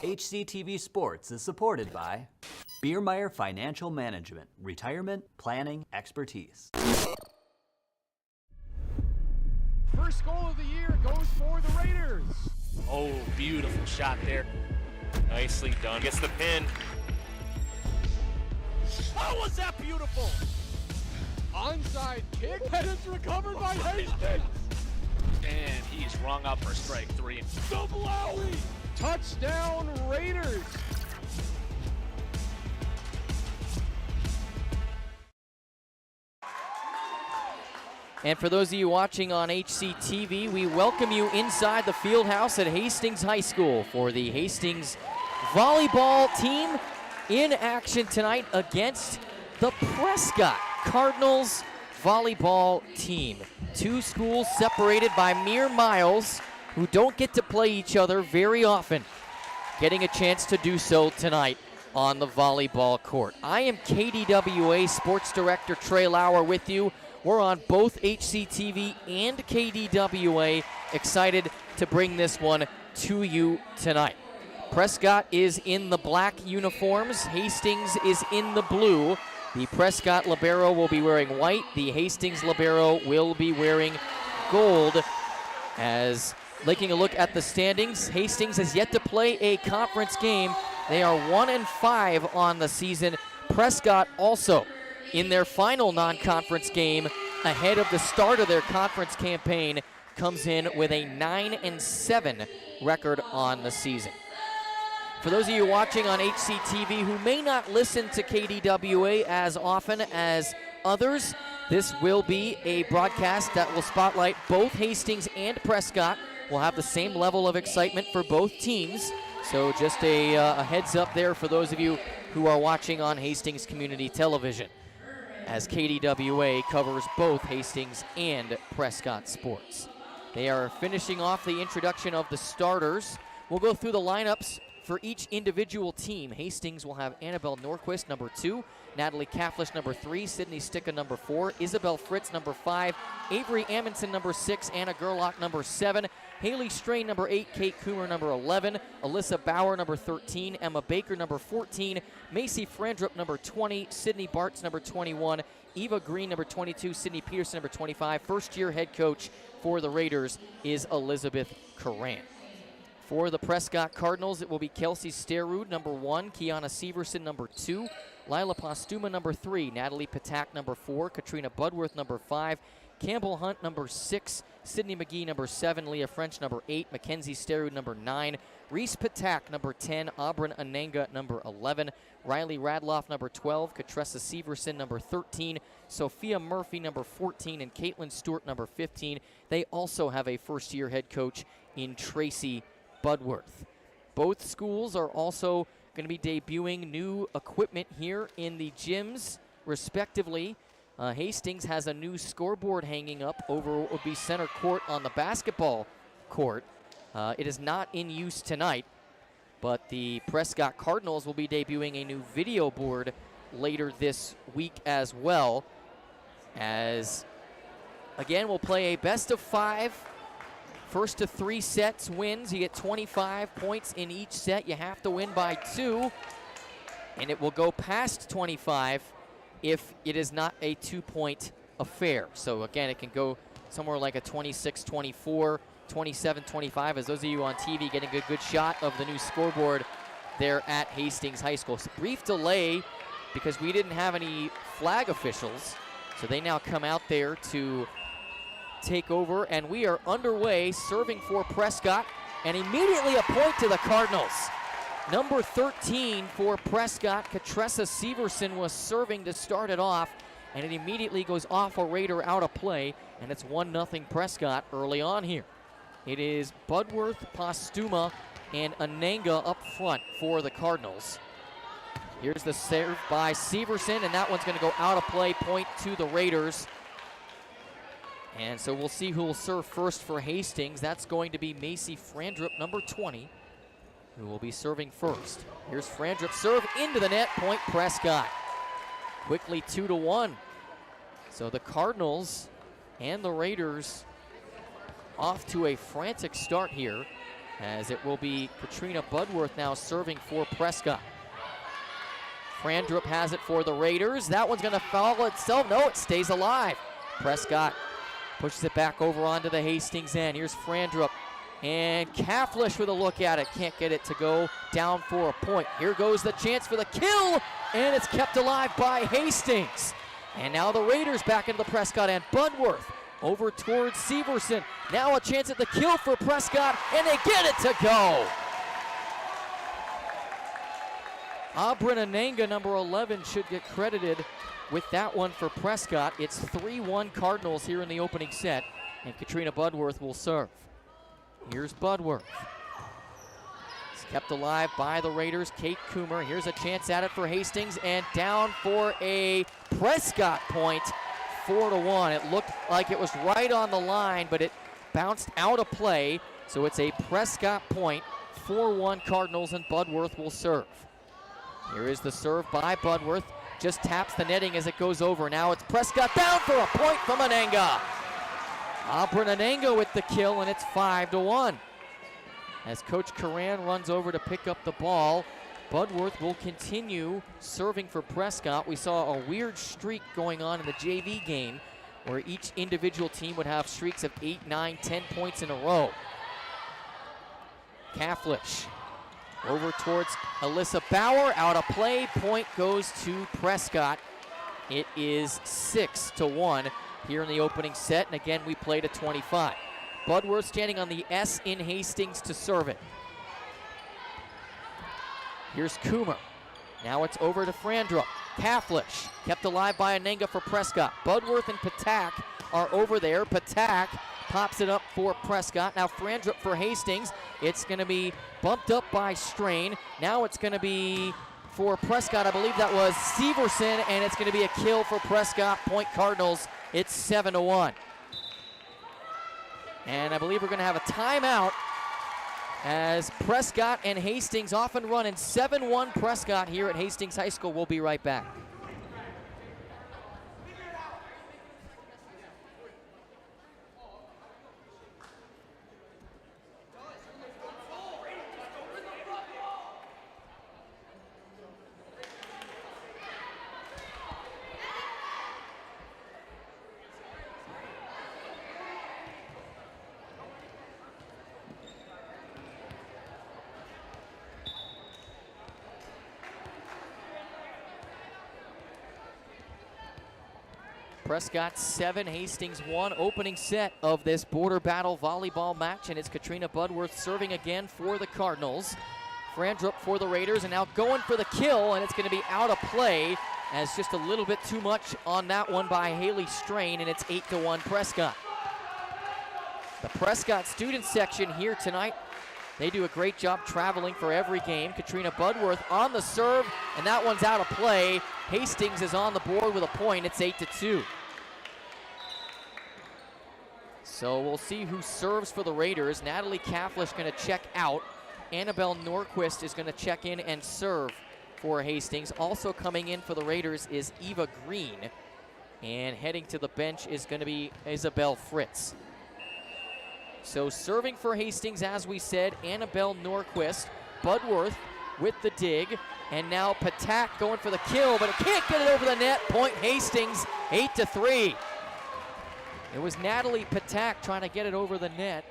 HCTV Sports is supported by Biermeyer Financial Management, Retirement Planning Expertise. First goal of the year goes for the Raiders. Oh, beautiful shot there. Nicely done. Gets the pin. How was that beautiful? Onside kick, and it's recovered by Hastings. And he's rung up for strike 3. Double alley. Touchdown Raiders. And for those of you watching on HCTV, we welcome you inside the field house at Hastings High School for the Hastings volleyball team in action tonight against the Prescott Cardinals volleyball team. Two schools separated by mere miles who don't get to play each other very often, getting a chance to do so tonight on the volleyball court. I am KDWA Sports Director Trey Lauer with you. We're on both HCTV and KDWA. Excited to bring this one to you tonight. Prescott is in the black uniforms. Hastings is in the blue. The Prescott libero will be wearing white. The Hastings libero will be wearing gold. As taking a look at the standings, Hastings has yet to play a conference game. They are 1-5 on the season. Prescott also in their final non-conference game ahead of the start of their conference campaign comes in with a 9-7 record on the season. For those of you watching on HCTV who may not listen to KDWA as often as others, this will be a broadcast that will spotlight both Hastings and Prescott. We'll have the same level of excitement for both teams. So just a heads up there for those of you who are watching on Hastings Community Television, as KDWA covers both Hastings and Prescott sports. They are finishing off the introduction of the starters. We'll go through the lineups for each individual team. Hastings will have Annabelle Norquist, number 2, Natalie Kaflish, number 3, Sydney Sticka, number 4, Isabel Fritz, number 5, Avery Amundsen, number 6, Anna Gerlach, number 7, Haley Strain, number 8, Kate Coomer, number 11, Alyssa Bauer, number 13, Emma Baker, number 14, Macy Frandrup, number 20, Sydney Bartz, number 21, Eva Green, number 22, Sydney Peterson, number 25. First-year head coach for the Raiders is Elizabeth Coran. For the Prescott Cardinals, it will be Kelsey Sterud, number 1, Kiana Severson, number 2, Lila Postuma, number 3, Natalie Patak, number 4, Katrina Budworth, number 5, Campbell Hunt, number 6, Sydney McGee, number 7, Leah French, number 8, Mackenzie Sterud, number 9, Reese Patak, number 10, Auburn Ananga, number 11, Riley Radloff, number 12, Katressa Severson, number 13, Sophia Murphy, number 14, and Caitlin Stewart, number 15. They also have a first-year head coach in Tracy Budworth. Both schools are also going to be debuting new equipment here in the gyms, respectively. Hastings has a new scoreboard hanging up over what would be center court on the basketball court. It is not in use tonight, but the Prescott Cardinals will be debuting a new video board later this week as well. As, again, we'll play a best of 5. First to 3 sets wins. You get 25 points in each set. You have to win by 2. And it will go past 25 if it is not a 2-point affair. So again, it can go somewhere like a 26-24, 27-25, as those of you on TV getting a good shot of the new scoreboard there at Hastings High School. So brief delay because we didn't have any flag officials. So they now come out there to take over, and we are underway, serving for Prescott, and immediately a point to the Cardinals. Number 13 for Prescott, Katressa Severson, was serving to start it off, and it immediately goes off a Raider out of play, and it's 1-0 Prescott early on here. It is Budworth, Postuma, and Ananga up front for the Cardinals. Here's the serve by Severson, and that one's going to go out of play, point to the Raiders. And so we'll see who will serve first for Hastings. That's going to be Macy Frandrup, number 20, who will be serving first. Here's Frandrup, serve into the net, point Prescott. Quickly 2-1. So the Cardinals and the Raiders off to a frantic start here. as it will be Katrina Budworth now serving for Prescott. Frandrup has it for the Raiders. That one's gonna foul itself. No, it stays alive. Prescott pushes it back over onto the Hastings end. Here's Frandrup. And Kaflish with a look at it. Can't get it to go down for a point. Here goes the chance for the kill, and it's kept alive by Hastings. And now the Raiders back into the Prescott end. Budworth over towards Severson. Now a chance at the kill for Prescott, and they get it to go. Abranananga, number 11, should get credited with that one for Prescott. It's 3-1 Cardinals here in the opening set, and Katrina Budworth will serve. Here's Budworth. It's kept alive by the Raiders. Kate Coomer. Here's a chance at it for Hastings, and down for a Prescott point, 4-1. It looked like it was right on the line, but it bounced out of play. So it's a Prescott point, 4-1 Cardinals, and Budworth will serve. Here is the serve by Budworth. Just taps the netting as it goes over. Now it's Prescott down for a point from Ananga. Abranananga with the kill, and it's 5-1. As Coach Karan runs over to pick up the ball, Budworth will continue serving for Prescott. We saw a weird streak going on in the JV game where each individual team would have streaks of 8, 9, 10 points in a row. Kaflish over towards Alyssa Bauer, out of play. Point goes to Prescott. It is 6-1 here in the opening set, and again we play to 25. Budworth standing on the S in Hastings to serve it. Here's Coomer. Now it's over to Frandrup. Kaflish kept alive by Ananga for Prescott. Budworth and Patak are over there. Patak pops it up for Prescott. Now Frandrup for Hastings. It's going to be bumped up by Strain. Now it's going to be for Prescott. I believe that was Severson, and it's going to be a kill for Prescott. Point Cardinals. It's 7-1. And I believe we're going to have a timeout as Prescott and Hastings often run in 7-1 Prescott here at Hastings High School. We'll be right back. Prescott 7, Hastings 1, opening set of this border battle volleyball match, and it's Katrina Budworth serving again for the Cardinals. Frandrup for the Raiders, and now going for the kill, and it's going to be out of play as just a little bit too much on that one by Haley Strain, and it's 8-1 Prescott. The Prescott student section here tonight, they do a great job traveling for every game. Katrina Budworth on the serve, and that one's out of play. Hastings is on the board with a point. It's 8-2. So we'll see who serves for the Raiders. Natalie Kaflish going to check out. Annabelle Norquist is going to check in and serve for Hastings. Also coming in for the Raiders is Eva Green. And heading to the bench is going to be Isabel Fritz. So serving for Hastings, as we said, Annabelle Norquist. Budworth with the dig. And now Patak going for the kill, but it can't get it over the net. Point Hastings, 8-3. It was Natalie Patak trying to get it over the net.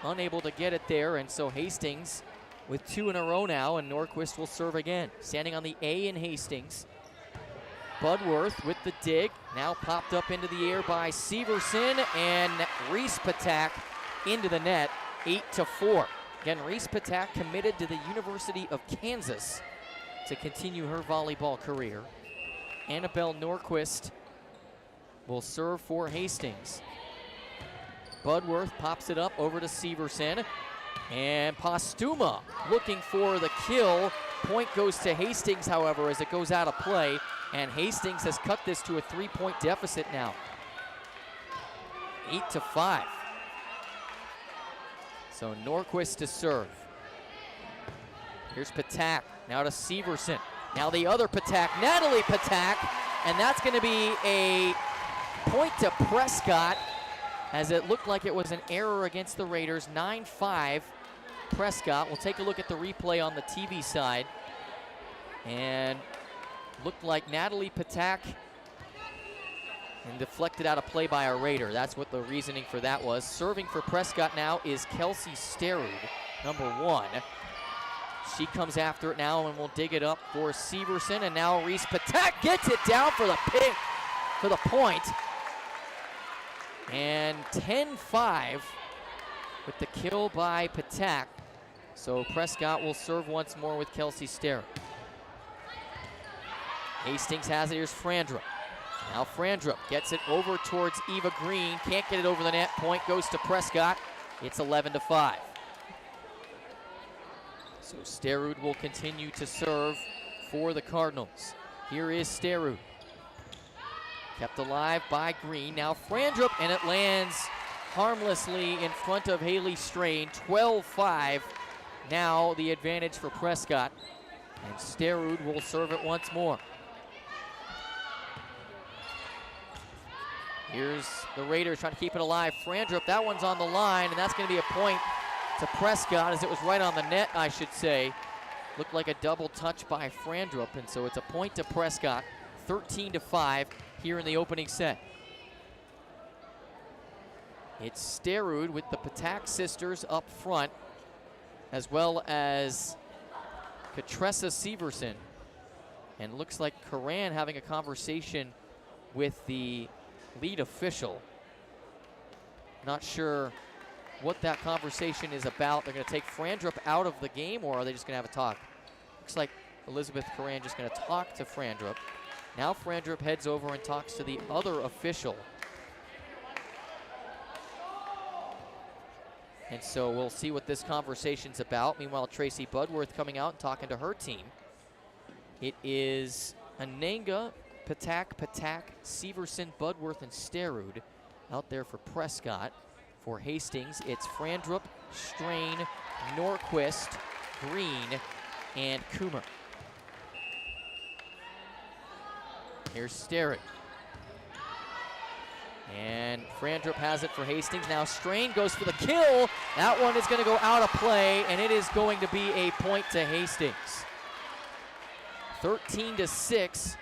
Unable to get it there, and so Hastings with 2 in a row now, and Norquist will serve again. Standing on the A in Hastings. Budworth with the dig. Now popped up into the air by Severson, and Reese Patak into the net, 8-4. Again, Reese Patak committed to the University of Kansas to continue her volleyball career. Annabelle Norquist will serve for Hastings. Budworth pops it up over to Severson. And Postuma looking for the kill. Point goes to Hastings, however, as it goes out of play. And Hastings has cut this to a 3-point deficit now. 8-5. So Norquist to serve. Here's Patak, now to Severson. Now the other Patak, Natalie Patak, and that's going to be a point to Prescott, as it looked like it was an error against the Raiders. 9-5 Prescott. We'll take a look at the replay on the TV side. And looked like Natalie Patak and deflected out of play by a Raider. That's what the reasoning for that was. Serving for Prescott now is Kelsey Sterud, number 1. She comes after it now and will dig it up for Severson. And now Reese Patak gets it down for the pick, for the point. And 10-5 with the kill by Patak. So Prescott will serve once more with Kelsey Sterud. Hastings has it. Here's Frandrup. Now Frandrup gets it over towards Eva Green. Can't get it over the net. Point goes to Prescott. It's 11-5. So Sterud will continue to serve for the Cardinals. Here is Sterud. Kept alive by Green. Now Frandrup, and it lands harmlessly in front of Haley Strain. 12-5. Now the advantage for Prescott. And Sterud will serve it once more. Here's the Raiders trying to keep it alive. Frandrup, that one's on the line, and that's going to be a point to Prescott, as it was right on the net, I should say. Looked like a double touch by Frandrup, and so it's a point to Prescott. 13-5 here in the opening set. It's Sterud with the Patak sisters up front, as well as Katressa Severson. And looks like Karan having a conversation with the lead official. Not sure what that conversation is about. They're going to take Frandrup out of the game, or are they just going to have a talk? Looks like Elizabeth Karan just going to talk to Frandrup. Now Frandrup heads over and talks to the other official. And so we'll see what this conversation's about. Meanwhile, Tracy Budworth coming out and talking to her team. It is Ananga, Patak, Severson, Budworth, and Sterud out there for Prescott. For Hastings, it's Frandrup, Strain, Norquist, Green, and Coomer. Here's Sterud. And Frandrup has it for Hastings. Now Strain goes for the kill. That one is going to go out of play, and it is going to be a point to Hastings. 13-6.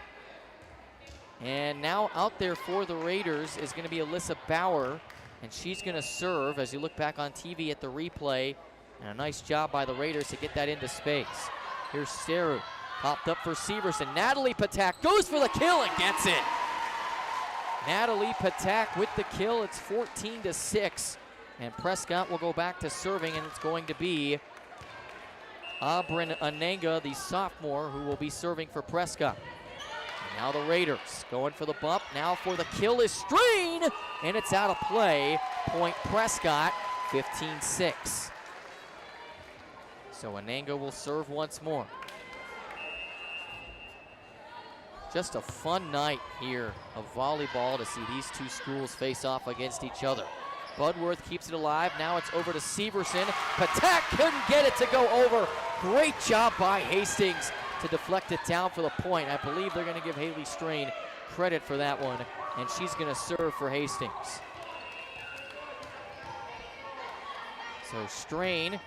And now out there for the Raiders is going to be Alyssa Bauer, and she's going to serve as you look back on TV at the replay. And a nice job by the Raiders to get that into space. Here's Sterud, popped up for Severson. Natalie Patak goes for the kill and gets it. Natalie Patak with the kill. It's 14-6. And Prescott will go back to serving, and it's going to be Abrin Ananga, the sophomore, who will be serving for Prescott. And now the Raiders going for the bump. Now for the kill is Strain, and it's out of play. Point Prescott, 15-6. So Ananga will serve once more. Just a fun night here of volleyball to see these two schools face off against each other. Budworth keeps it alive. Now it's over to Severson. Patak couldn't get it to go over. Great job by Hastings to deflect it down for the point. I believe they're going to give Haley Strain credit for that one, and she's going to serve for Hastings. So Strain,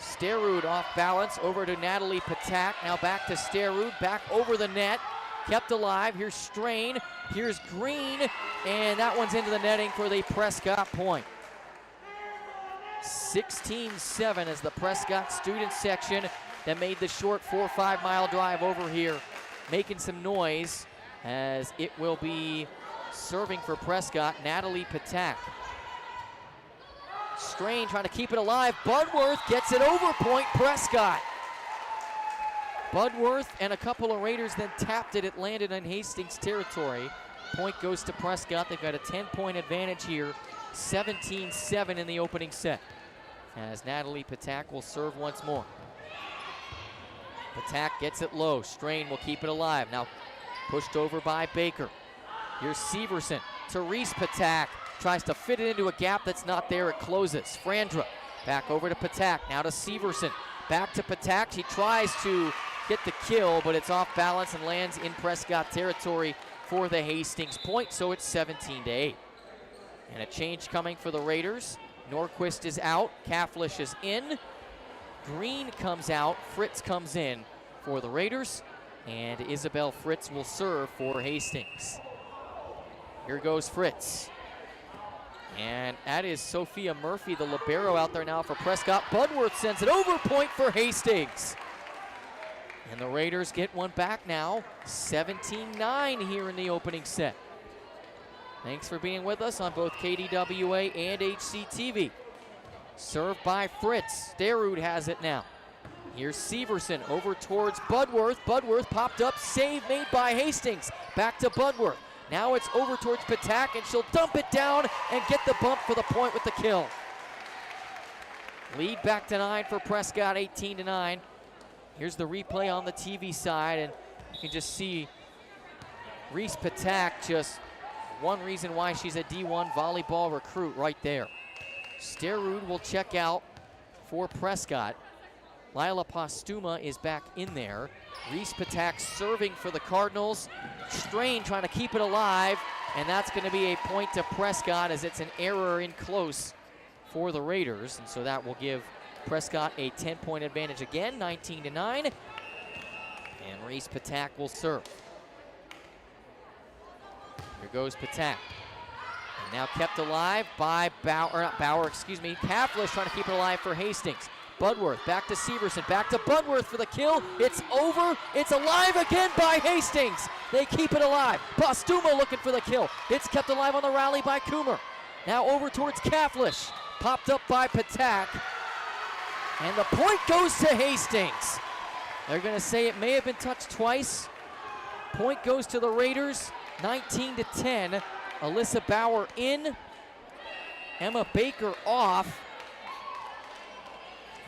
Sterud off balance, over to Natalie Patak. Now back to Sterud, back over the net. Kept alive. Here's Strain. Here's Green. And that one's into the netting for the Prescott point. 16-7 as the Prescott student section that made the short 4 or 5 mile drive over here, making some noise as it will be serving for Prescott, Natalie Patak. Strain trying to keep it alive. Budworth gets it over, point Prescott. Budworth and a couple of Raiders then tapped it. It landed on Hastings territory. Point goes to Prescott. They've got a 10-point advantage here. 17-7 in the opening set. As Natalie Patak will serve once more. Patak gets it low. Strain will keep it alive. Now pushed over by Baker. Here's Severson to Reese Patak. Tries to fit it into a gap that's not there. It closes. Frandrup back over to Patak. Now to Severson. Back to Patak. He tries to get the kill, but it's off balance and lands in Prescott territory for the Hastings point. So it's 17-8. And a change coming for the Raiders. Norquist is out, Kaflish is in, Green comes out, Fritz comes in for the Raiders, and Isabel Fritz will serve for Hastings. Here goes Fritz. And that is Sophia Murphy, the libero, out there now for Prescott. Budworth sends it over, point for Hastings. And the Raiders get one back now, 17-9 here in the opening set. Thanks for being with us on both KDWA and HCTV. Served by Fritz. Sterud has it now. Here's Severson over towards Budworth. Budworth popped up, save made by Hastings. Back to Budworth. Now it's over towards Patak, and she'll dump it down and get the bump for the point with the kill. Lead back to 9 for Prescott, 18-9. Here's the replay on the TV side, and you can just see Reese Patak, just one reason why she's a D1 volleyball recruit right there. Sterud will check out for Prescott. Lila Postuma is back in there. Reese Patak serving for the Cardinals. Strain trying to keep it alive, and that's going to be a point to Prescott as it's an error in close for the Raiders, and so that will give Prescott a 10-point advantage again, 19-9. And Reese Patak will serve. Here goes Patak. And now kept alive by Kaflish trying to keep it alive for Hastings. Budworth back to Severson, back to Budworth for the kill. It's over, it's alive again by Hastings. They keep it alive. Postuma looking for the kill. It's kept alive on the rally by Coomer. Now over towards Kaflish, popped up by Patak. And the point goes to Hastings. They're gonna say it may have been touched twice. Point goes to the Raiders, 19-10. Alyssa Bauer in, Emma Baker off.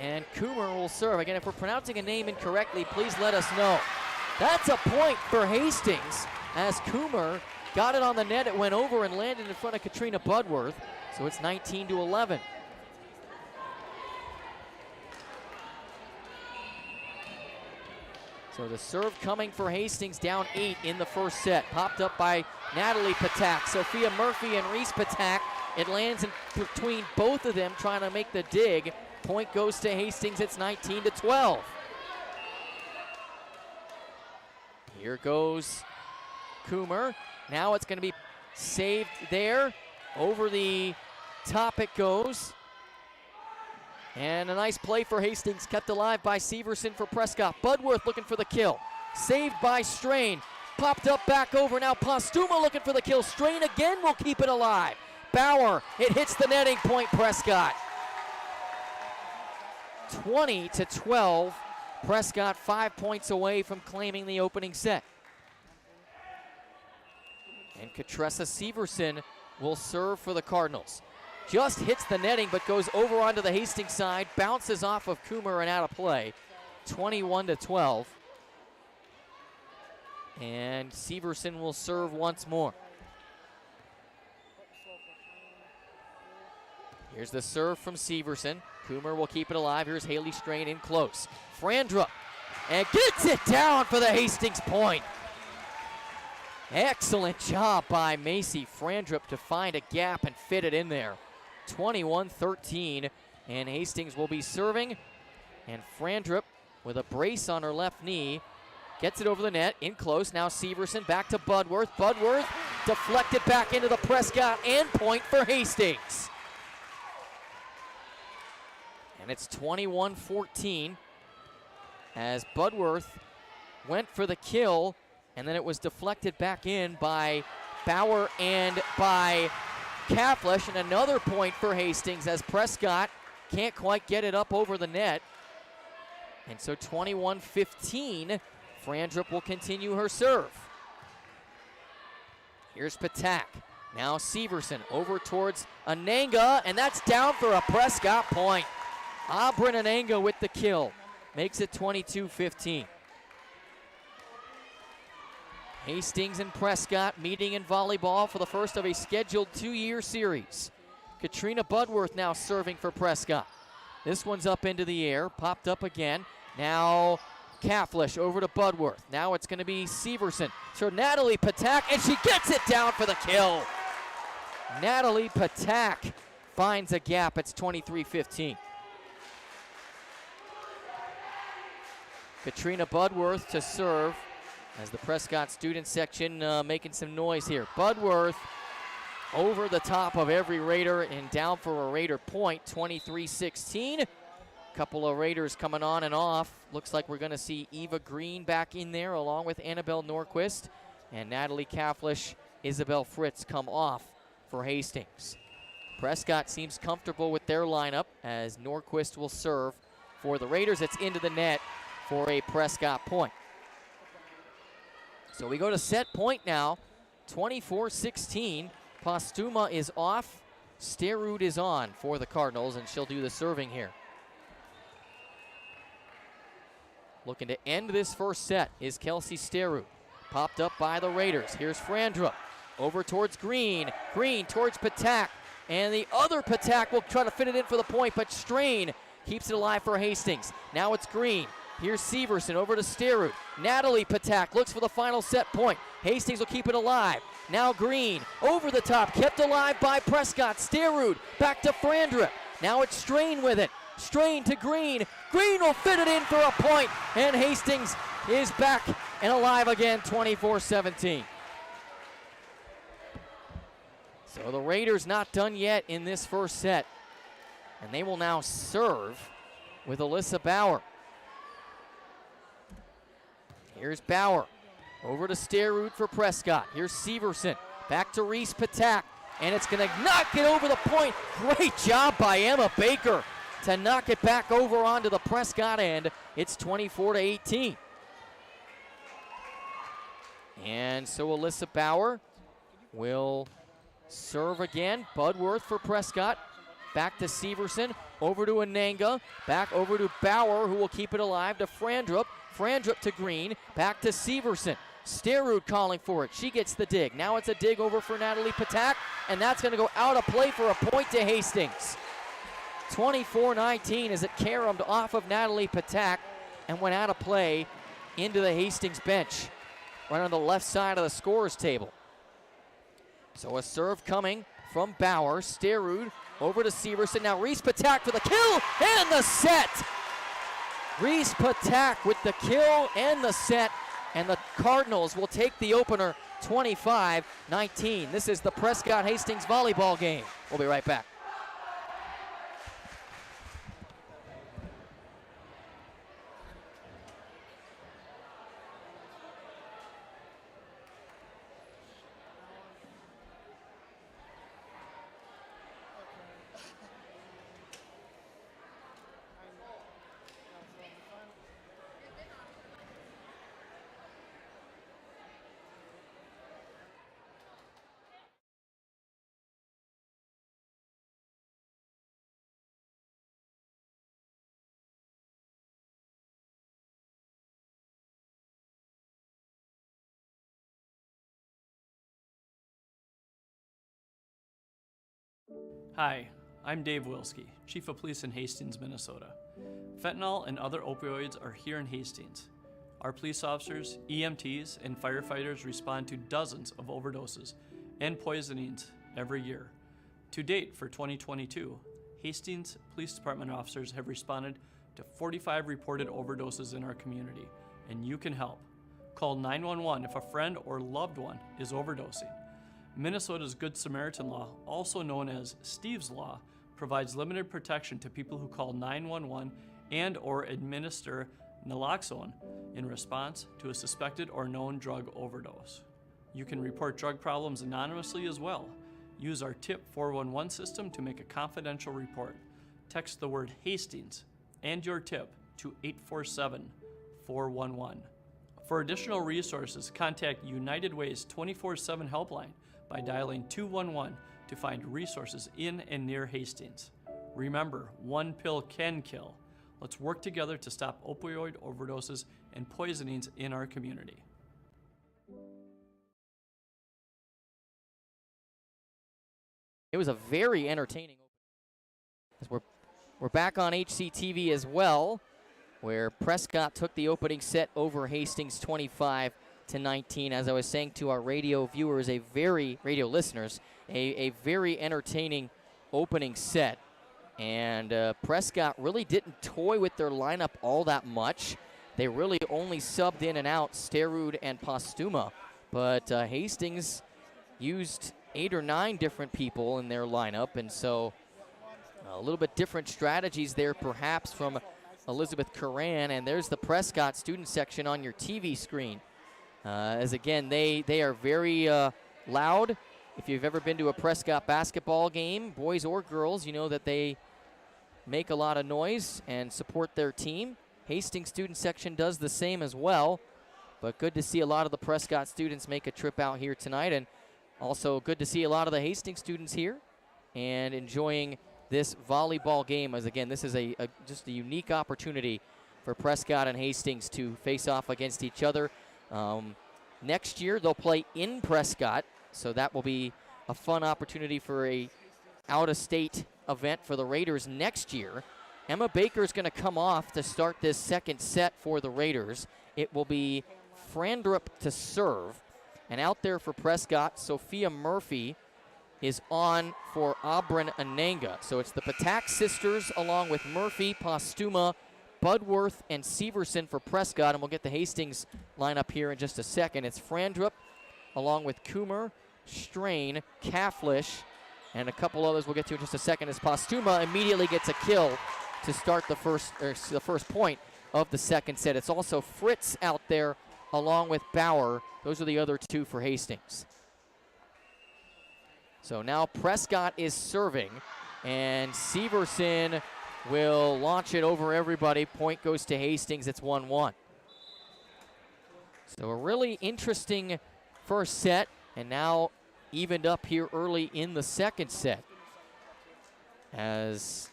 And Coomer will serve. Again, if we're pronouncing a name incorrectly, please let us know. That's a point for Hastings as Coomer got it on the net. It went over and landed in front of Katrina Budworth. So it's 19-11. So the serve coming for Hastings, down 8 in the first set. Popped up by Natalie Patak. Sophia Murphy and Reese Patak. It lands in between both of them trying to make the dig. Point goes to Hastings, it's 19-12. Here goes Coomer. Now it's going to be saved there. Over the top it goes. And a nice play for Hastings, kept alive by Severson for Prescott. Budworth looking for the kill. Saved by Strain. Popped up back over. Now Postuma looking for the kill. Strain again will keep it alive. Bauer, it hits the netting, point Prescott. 20-12. Prescott 5 points away from claiming the opening set. And Katressa Severson will serve for the Cardinals. Just hits the netting but goes over onto the Hastings side, bounces off of Coomer and out of play. 21-12. And Severson will serve once more. Here's the serve from Severson. Coomer will keep it alive. Here's Haley Strain in close. Frandrup, and gets it down for the Hastings point. Excellent job by Macy Frandrup to find a gap and fit it in there. 21-13, and Hastings will be serving. And Frandrup, with a brace on her left knee, gets it over the net, in close. Now Severson back to Budworth. Budworth deflected back into the Prescott, and point for Hastings. And it's 21-14 as Budworth went for the kill, and then it was deflected back in by Bauer and by Kaflish, and another point for Hastings as Prescott can't quite get it up over the net. And so 21-15, Frandrup will continue her serve. Here's Patak. Now Severson over towards Ananga, and that's down for a Prescott point. Abrin Ananga with the kill. Makes it 22-15. Hastings and Prescott meeting in volleyball for the first of a scheduled 2-year series. Katrina Budworth now serving for Prescott. This one's up into the air, popped up again. Now Kaflish over to Budworth. Now it's going to be Severson. So Natalie Patak, and she gets it down for the kill. Natalie Patak finds a gap. It's 23-15. Katrina Budworth to serve as the Prescott student section making some noise here. Budworth over the top of every Raider and down for a Raider point, 23-16. Couple of Raiders coming on and off. Looks like we're going to see Eva Green back in there along with Annabelle Norquist, and Natalie Kaflish, Isabel Fritz come off for Hastings. Prescott seems comfortable with their lineup as Norquist will serve for the Raiders. It's into the net for a Prescott point. So we go to set point now, 24-16. Postuma is off. Sterud is on for the Cardinals, and she'll do the serving here. Looking to end this first set is Kelsey Sterud. Popped up by the Raiders. Here's Frandrup. Over towards Green. Green towards Patak. And the other Patak will try to fit it in for the point, but Strain keeps it alive for Hastings. Now it's Green. Here's Severson over to Sterud. Natalie Patak looks for the final set point. Hastings will keep it alive. Now Green over the top, kept alive by Prescott. Sterud back to Frandrup. Now it's Strain with it. Strain to Green. Green will fit it in for a point, and Hastings is back and alive again, 24-17. So the Raiders not done yet in this first set, and they will now serve with Alyssa Bauer. Here's Bauer over to Sterud for Prescott. Here's Severson back to Reese Patak, and it's going to knock it over the point. Great job by Emma Baker to knock it back over onto the Prescott end. It's 24-18. And so Alyssa Bauer will serve again. Budworth for Prescott. Back to Severson. Over to Ananga. Back over to Bauer, who will keep it alive to Frandrup. Frandrup to Green. Back to Severson. Sterud calling for it. She gets the dig. Now it's a dig over for Natalie Patak, and that's going to go out of play for a point to Hastings. 24-19 as it caromed off of Natalie Patak and went out of play into the Hastings bench, right on the left side of the scorer's table. So a serve coming from Bauer. Sterud over to Severson. Now Reese Patak for the kill and the set. Reese Patak with the kill and the set, and the Cardinals will take the opener 25-19. This is the Prescott-Hastings volleyball game. We'll be right back. Hi, I'm Dave Wilski, Chief of Police in Hastings, Minnesota. Fentanyl and other opioids are here in Hastings. Our police officers, EMTs, and firefighters respond to dozens of overdoses and poisonings every year. To date, for 2022, Hastings Police Department officers have responded to 45 reported overdoses in our community, and you can help. Call 911 if a friend or loved one is overdosing. Minnesota's Good Samaritan Law, also known as Steve's Law, provides limited protection to people who call 911 and or administer naloxone in response to a suspected or known drug overdose. You can report drug problems anonymously as well. Use our TIP 411 system to make a confidential report. Text the word Hastings and your tip to 847-411. For additional resources, contact United Way's 24/7 helpline by dialing 211 to find resources in and near Hastings. Remember, one pill can kill. Let's work together to stop opioid overdoses and poisonings in our community. It was a very entertaining opening. We're back on HCTV as well, where Prescott took the opening set over Hastings 25-19. As I was saying to our radio viewers, radio listeners, a very entertaining opening set. And Prescott really didn't toy with their lineup all that much. They really only subbed in and out Sterud and Postuma. But Hastings used 8 or 9 different people in their lineup. And so a little bit different strategies there perhaps from Elizabeth Curran. And there's the Prescott student section on your TV screen. As again, they are very loud. If you've ever been to a Prescott basketball game, boys or girls, you know that they make a lot of noise and support their team. Hastings student section does the same as well. But good to see a lot of the Prescott students make a trip out here tonight. And also good to see a lot of the Hastings students here and enjoying this volleyball game. As again, this is just a unique opportunity for Prescott and Hastings to face off against each other. Next year they'll play in Prescott, so that will be a fun opportunity for a out-of-state event for the Raiders next year. Emma Baker is going to come off to start this second set for the Raiders. It will be Frandrup to serve, and out there for Prescott, Sophia Murphy is on for Abram Ananga. So it's the Patak sisters along with Murphy, Postuma, Budworth, and Severson for Prescott, and we'll get the Hastings lineup here in just a second. It's Frandrup along with Coomer, Strain, Cafflish, and a couple others we'll get to in just a second as Postuma immediately gets a kill to start the first point of the second set. It's also Fritz out there along with Bauer. Those are the other two for Hastings. So now Prescott is serving, and Severson will launch it over everybody. Point goes to Hastings. It's 1-1. So a really interesting first set, and now evened up here early in the second set, as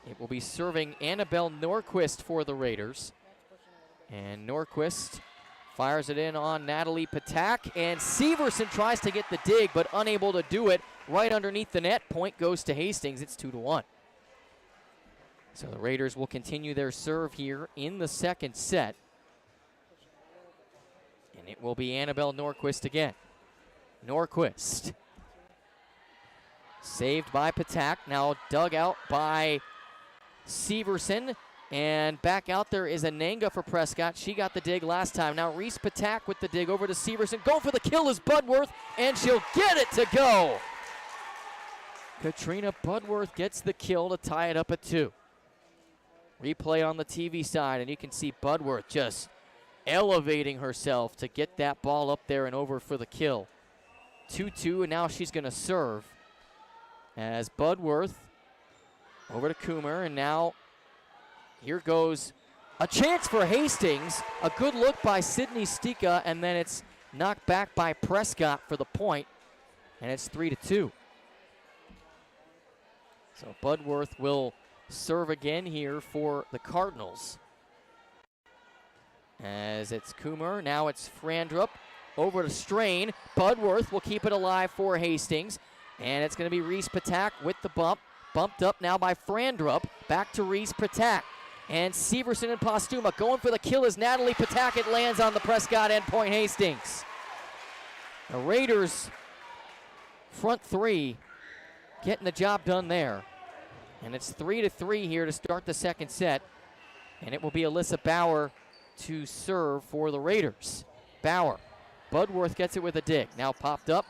it will be serving Annabelle Norquist for the Raiders. And Norquist fires it in on Natalie Patak, and Severson tries to get the dig, but unable to do it right underneath the net. Point goes to Hastings. It's 2-1. So the Raiders will continue their serve here in the second set. And it will be Annabelle Norquist again. Norquist. Saved by Patak, now dug out by Severson. And back out there is Ananga for Prescott. She got the dig last time. Now Reese Patak with the dig over to Severson. Going for the kill is Budworth, and she'll get it to go. Katrina Budworth gets the kill to tie it up at 2. Replay on the TV side, and you can see Budworth just elevating herself to get that ball up there and over for the kill. 2-2, and now she's going to serve as Budworth over to Coomer, and now here goes a chance for Hastings. A good look by Sydney Stika, and then it's knocked back by Prescott for the point, and it's 3-2. So Budworth will serve again here for the Cardinals. As it's Coomer, now it's Frandrup over to Strain. Budworth will keep it alive for Hastings, and it's going to be Reese Patak with the bump. Bumped up now by Frandrup. Back to Reese Patak. And Severson and Postuma going for the kill as Natalie Patak. It lands on the Prescott end. Point Hastings. The Raiders front three getting the job done there. And it's 3-3 here to start the second set. And it will be Alyssa Bauer to serve for the Raiders. Bauer. Budworth gets it with a dig. Now popped up.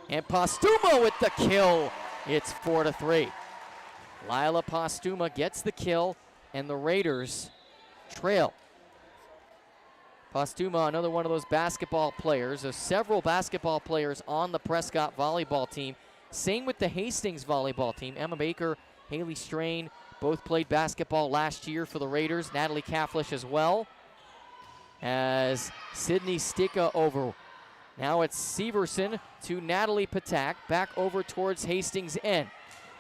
And Postuma with the kill. It's 4-3. Lila Postuma gets the kill, and the Raiders trail. Postuma, another one of those basketball players. There's several basketball players on the Prescott volleyball team. Same with the Hastings volleyball team. Emma Baker, Haley Strain, both played basketball last year for the Raiders. Natalie Cafflish as well. As Sydney Stika over. Now it's Severson to Natalie Patak, back over towards Hastings end.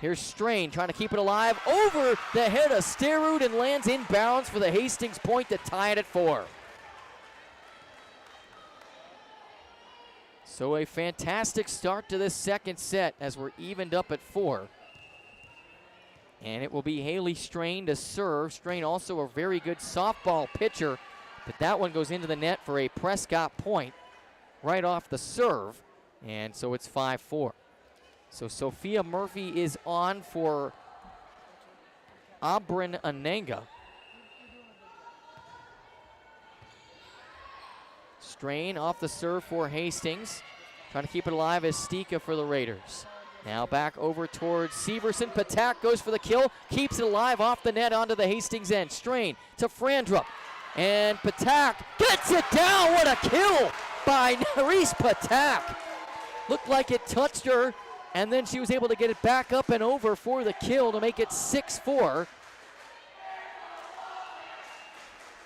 Here's Strain trying to keep it alive over the head of Sterud and lands inbounds for the Hastings point to tie it at 4. So a fantastic start to this second set as we're evened up at 4. And it will be Haley Strain to serve. Strain also a very good softball pitcher, but that one goes into the net for a Prescott point right off the serve. And so it's 5-4. So Sophia Murphy is on for Abrin Ananga. Strain off the serve for Hastings. Trying to keep it alive as Stika for the Raiders. Now back over towards Severson. Patak goes for the kill. Keeps it alive off the net onto the Hastings end. Strain to Frandrup. And Patak gets it down. What a kill by Nerys Patak. Looked like it touched her, and then she was able to get it back up and over for the kill to make it 6-4.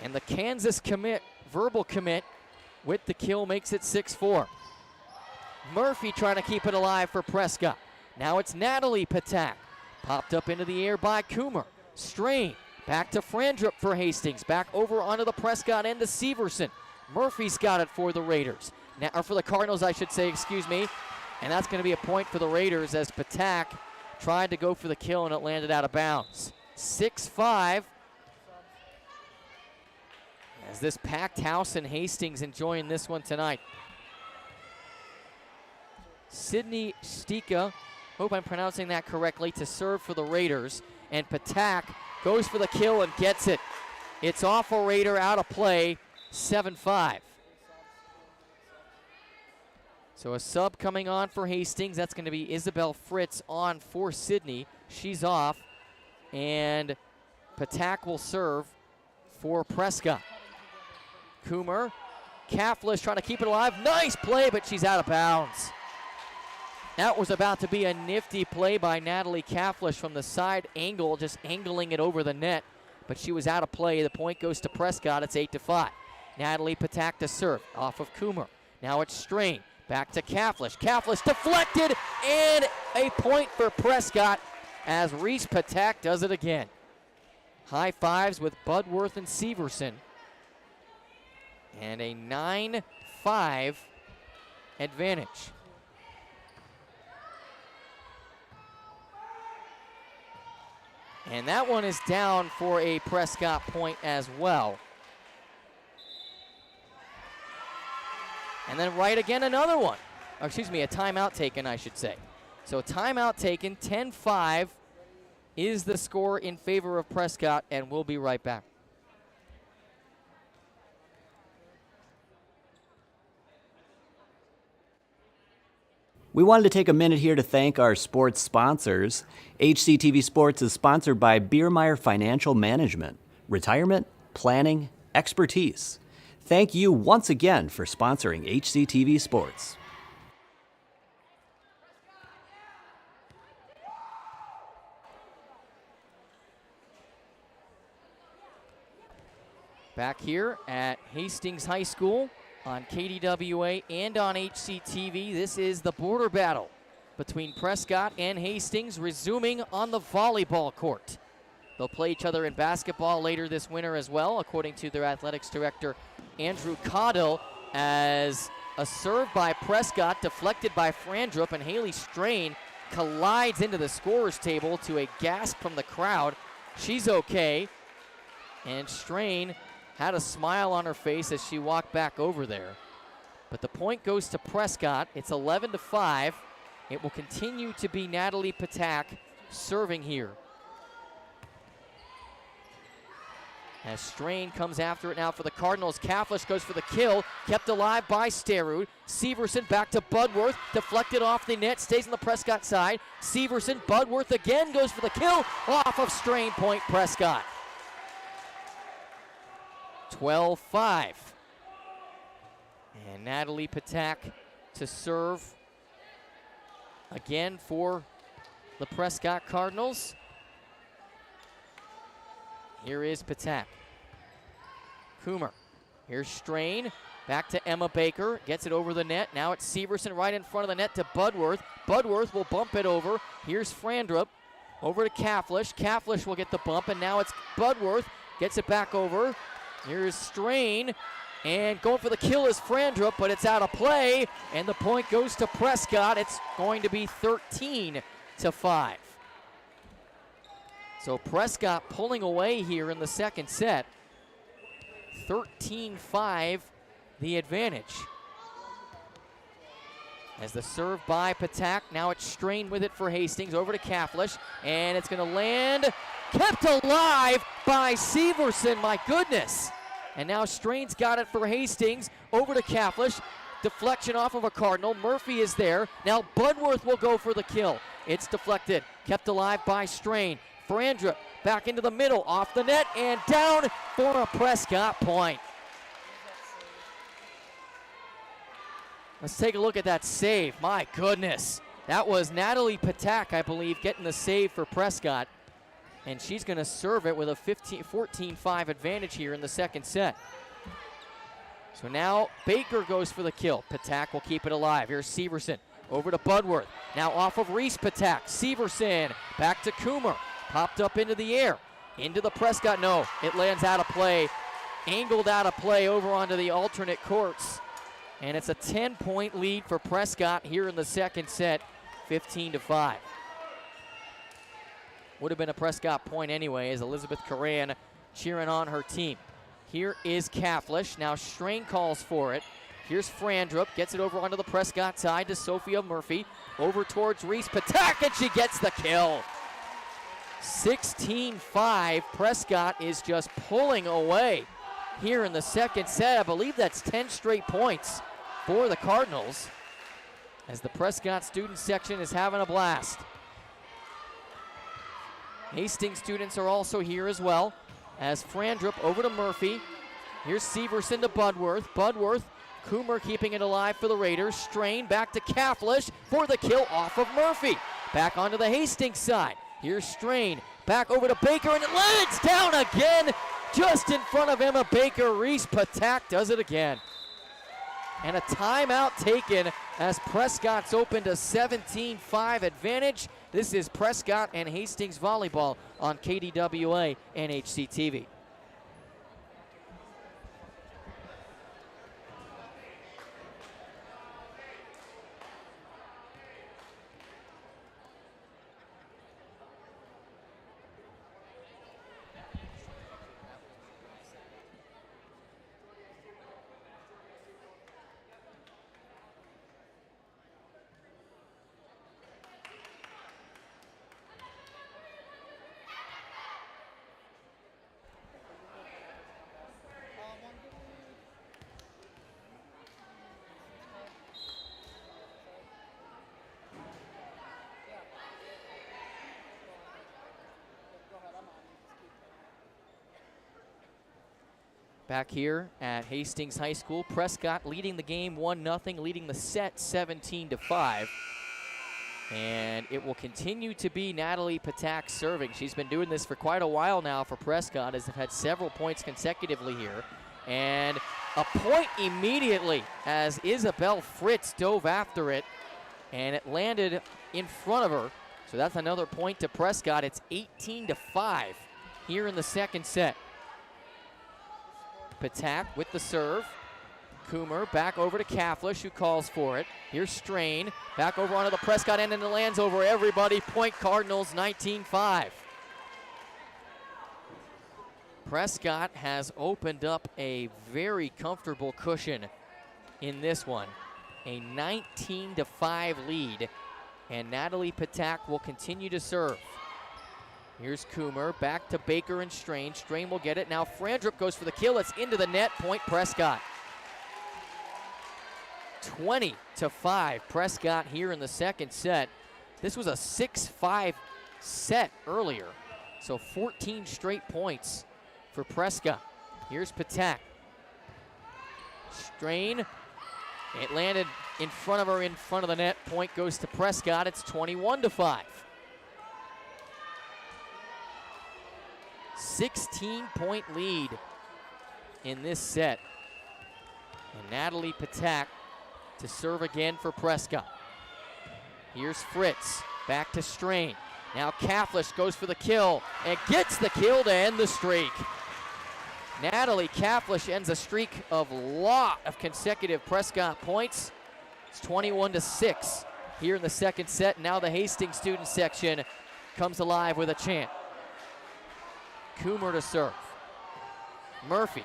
And the Kansas commit, verbal commit with the kill, makes it 6-4. Murphy trying to keep it alive for Prescott. Now it's Natalie Patak. Popped up into the air by Coomer. Strain. Back to Frandrup for Hastings. Back over onto the Prescott end to Severson. Murphy's got it for the Raiders. Now, or for the Cardinals, I should say, excuse me. And that's going to be a point for the Raiders as Patak tried to go for the kill and it landed out of bounds. 6-5. As this packed house in Hastings enjoying this one tonight. Sydney Stika, hope I'm pronouncing that correctly, to serve for the Raiders. And Patak goes for the kill and gets it. It's off a Raider, out of play, 7-5. So a sub coming on for Hastings. That's going to be Isabel Fritz on for Sydney. She's off. And Patak will serve for Prescott. Coomer, Kaflish trying to keep it alive. Nice play, but she's out of bounds. That was about to be a nifty play by Natalie Kaflish from the side angle, just angling it over the net, but she was out of play. The point goes to Prescott. It's 8-5. Natalie Patak to serve off of Coomer. Now it's Strain. Back to Kaflish. Kaflish deflected, and a point for Prescott as Reese Patak does it again. High fives with Budworth and Severson. And a 9-5 advantage. And that one is down for a Prescott point as well. And then right again, another one. Or excuse me, a timeout taken, I should say. So timeout taken, 10-5 is the score in favor of Prescott, and we'll be right back. We wanted to take a minute here to thank our sports sponsors. HCTV Sports is sponsored by Biermeyer Financial Management, retirement, planning, expertise. Thank you once again for sponsoring HCTV Sports. Back here at Hastings High School on KDWA and on HCTV, this is the border battle between Prescott and Hastings, resuming on the volleyball court. They'll play each other in basketball later this winter as well, according to their athletics director, Andrew Caudill, as a serve by Prescott deflected by Frandrup, and Haley Strain collides into the scorer's table to a gasp from the crowd. She's okay, and Strain had a smile on her face as she walked back over there. But the point goes to Prescott. It's 11-5. It will continue to be Natalie Patak serving here. As Strain comes after it now for the Cardinals. Kaflish goes for the kill, kept alive by Sterud. Severson back to Budworth, deflected off the net, stays on the Prescott side. Severson, Budworth again goes for the kill, off of Strain, point Prescott. 12-5. And Natalie Patak to serve again for the Prescott Cardinals. Here is Patak. Coomer. Here's Strain. Back to Emma Baker. Gets it over the net. Now it's Severson right in front of the net to Budworth. Budworth will bump it over. Here's Frandrup. Over to Kaflish. Kaflish will get the bump, and now it's Budworth. Gets it back over. Here's Strain, and going for the kill is Frandrup, but it's out of play, and the point goes to Prescott. It's going to be 13-5. So Prescott pulling away here in the second set. 13-5, the advantage. As the serve by Patak, now it's Strain with it for Hastings, over to Kaflish, and it's going to land, kept alive by Severson, my goodness. And now Strain's got it for Hastings, over to Kaflish, deflection off of a Cardinal, Murphy is there, now Budworth will go for the kill. It's deflected, kept alive by Strain. Frandrup back into the middle, off the net, and down for a Prescott point. Let's take a look at that save. My goodness. That was Natalie Patak, I believe, getting the save for Prescott. And she's going to serve it with a 14-5 advantage here in the second set. So now Baker goes for the kill. Patak will keep it alive. Here's Severson over to Budworth. Now off of Reese Patak. Severson back to Coomer. Popped up into the air. Into the Prescott. No, it lands out of play. Angled out of play over onto the alternate courts. And it's a 10-point lead for Prescott here in the second set, 15-5. Would have been a Prescott point anyway, as Elizabeth Coran cheering on her team. Here is Kaflish. Now Strain calls for it. Here's Frandrup, gets it over onto the Prescott side to Sophia Murphy. Over towards Reese Patak, and she gets the kill. 16-5. Prescott is just pulling away here in the second set. I believe that's 10 straight points for the Cardinals, as the Prescott student section is having a blast. Hastings students are also here as well, as Frandrup over to Murphy. Here's Severson to Budworth. Budworth, Coomer keeping it alive for the Raiders. Strain back to Kaflish for the kill off of Murphy. Back onto the Hastings side. Here's Strain back over to Baker, and it lands down again just in front of Emma Baker. Reese Patak does it again. And a timeout taken as Prescott's opened a 17-5 advantage. This is Prescott and Hastings Volleyball on KDWA and HCTV. Back here at Hastings High School, Prescott leading the game 1-0, leading the set 17-5. And it will continue to be Natalie Patak serving. She's been doing this for quite a while now for Prescott, as they've had several points consecutively here. And a point immediately as Isabel Fritz dove after it, and it landed in front of her. So that's another point to Prescott. It's 18-5 here in the second set. Patak with the serve. Coomer back over to Kaflish, who calls for it. Here's Strain back over onto the Prescott end, and it lands over everybody. Point Cardinals, 19-5. Prescott has opened up a very comfortable cushion in this one. A 19-5 lead, and Natalie Patak will continue to serve. Here's Coomer, back to Baker and Strain. Strain will get it. Now Frandrup goes for the kill. It's into the net. Point Prescott. 20-5. Prescott here in the second set. This was a 6-5 set earlier. So 14 straight points for Prescott. Here's Patak. Strain. It landed in front of her, in front of the net. Point goes to Prescott. It's 21-5. 16-point lead in this set. And Natalie Patak to serve again for Prescott. Here's Fritz, back to Strain. Now Kaflish goes for the kill and gets the kill to end the streak. Natalie Kaflish ends a streak of lot of consecutive Prescott points. It's 21-6 here in the second set. Now the Hastings student section comes alive with a chant. Coomer to serve. Murphy.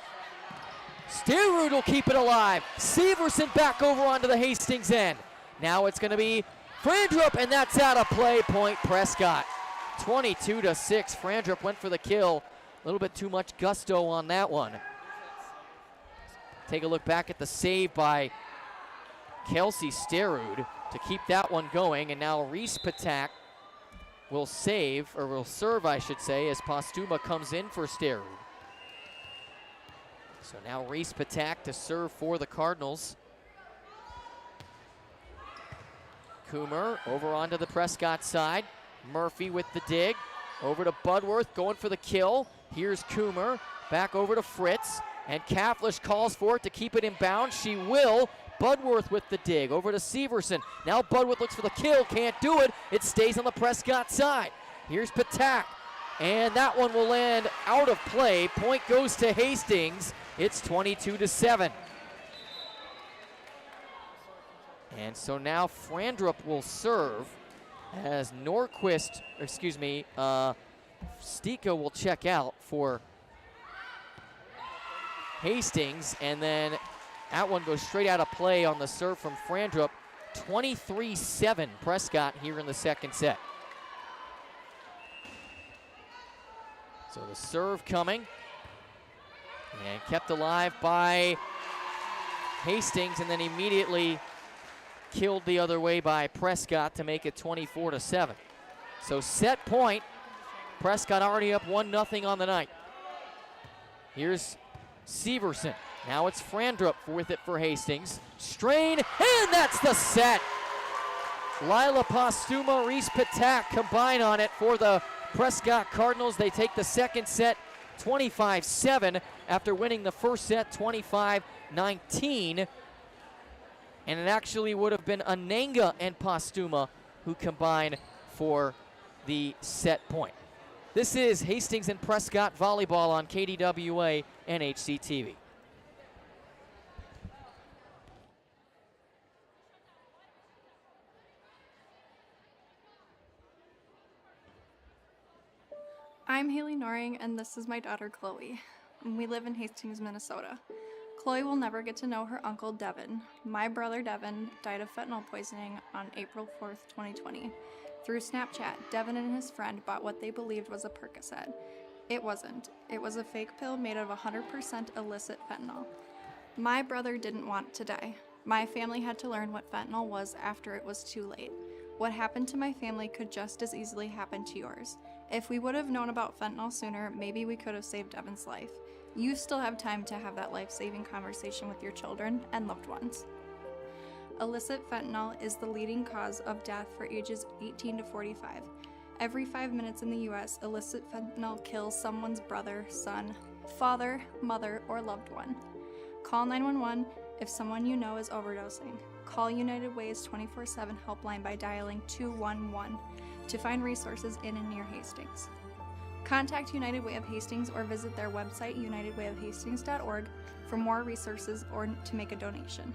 Steerud will keep it alive. Severson back over onto the Hastings end. Now it's going to be Frandrup, and that's out of play. Point Prescott. 22-6. Frandrup went for the kill. A little bit too much gusto on that one. Take a look back at the save by Kelsey Sterud to keep that one going, and now Reese Patak will serve, I should say, as Postuma comes in for Sterud. So now Reese Patak to serve for the Cardinals. Coomer over onto the Prescott side. Murphy with the dig. Over to Budworth, going for the kill. Here's Coomer, back over to Fritz, and Kaflish calls for it to keep it in bounds. She will. Budworth with the dig, over to Severson. Now Budworth looks for the kill, can't do it. It stays on the Prescott side. Here's Patak, and that one will land out of play. Point goes to Hastings. It's 22-7. And so now Frandrup will serve as Stika will check out for Hastings, and then that one goes straight out of play on the serve from Frandrup. 23-7 Prescott here in the second set. So the serve coming, and kept alive by Hastings, and then immediately killed the other way by Prescott to make it 24-7. So set point, Prescott already up 1-0 on the night. Here's Severson. Now it's Frandrup with it for Hastings. Strain, and that's the set. Lila Postuma, Reese Patak combine on it for the Prescott Cardinals. They take the second set 25-7 after winning the first set 25-19. And it actually would have been Ananga and Postuma who combine for the set point. This is Hastings and Prescott Volleyball on KDWA and HCTV. I'm Haley Noring, and this is my daughter Chloe. We live in Hastings, Minnesota. Chloe will never get to know her uncle Devin. My brother Devin died of fentanyl poisoning on April 4th, 2020. Through Snapchat, Devin and his friend bought what they believed was a Percocet. It wasn't. It was a fake pill made of 100% illicit fentanyl. My brother didn't want to die. My family had to learn what fentanyl was after it was too late. What happened to my family could just as easily happen to yours. If we would have known about fentanyl sooner, maybe we could have saved Devin's life. You still have time to have that life-saving conversation with your children and loved ones. Illicit fentanyl is the leading cause of death for ages 18 to 45. Every 5 minutes in the U.S., illicit fentanyl kills someone's brother, son, father, mother, or loved one. Call 911 if someone you know is overdosing. Call United Way's 24/7 helpline by dialing 211 to find resources in and near Hastings. Contact United Way of Hastings or visit their website, unitedwayofhastings.org, for more resources or to make a donation.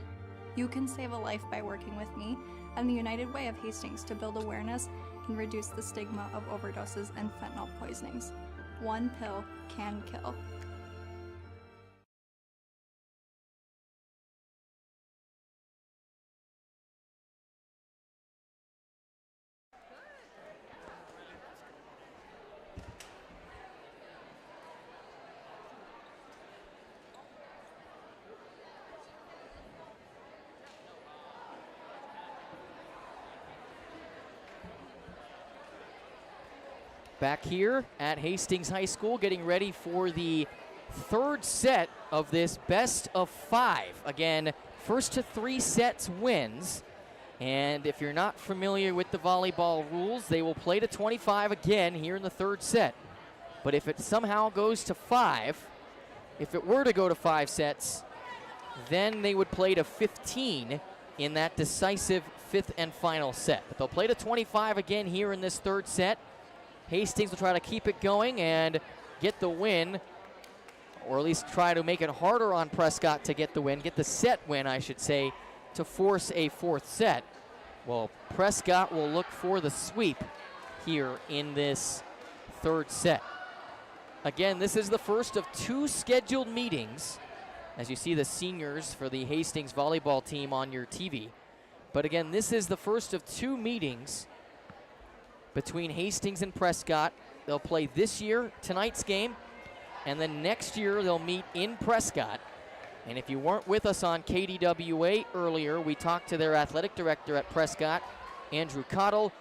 You can save a life by working with me and the United Way of Hastings to build awareness and reduce the stigma of overdoses and fentanyl poisonings. One pill can kill. Back here at Hastings High School, getting ready for the third set of this best of 5. Again, first to 3 sets wins. And if you're not familiar with the volleyball rules, they will play to 25 again here in the third set. But if it somehow goes to 5, if it were to go to 5 sets, then they would play to 15 in that decisive 5th and final set. But they'll play to 25 again here in this third set. Hastings will try to keep it going and get the win, or at least try to make it harder on Prescott to get the win, get the set win, I should say, to force a 4th set. Well, Prescott will look for the sweep here in this third set. Again, this is the first of 2 scheduled meetings, as you see the seniors for the Hastings volleyball team on your TV. But again, this is the first of 2 meetings between Hastings and Prescott. They'll play this year, tonight's game, and then next year they'll meet in Prescott. And if you weren't with us on KDWA earlier, we talked to their athletic director at Prescott, Andrew Cottle.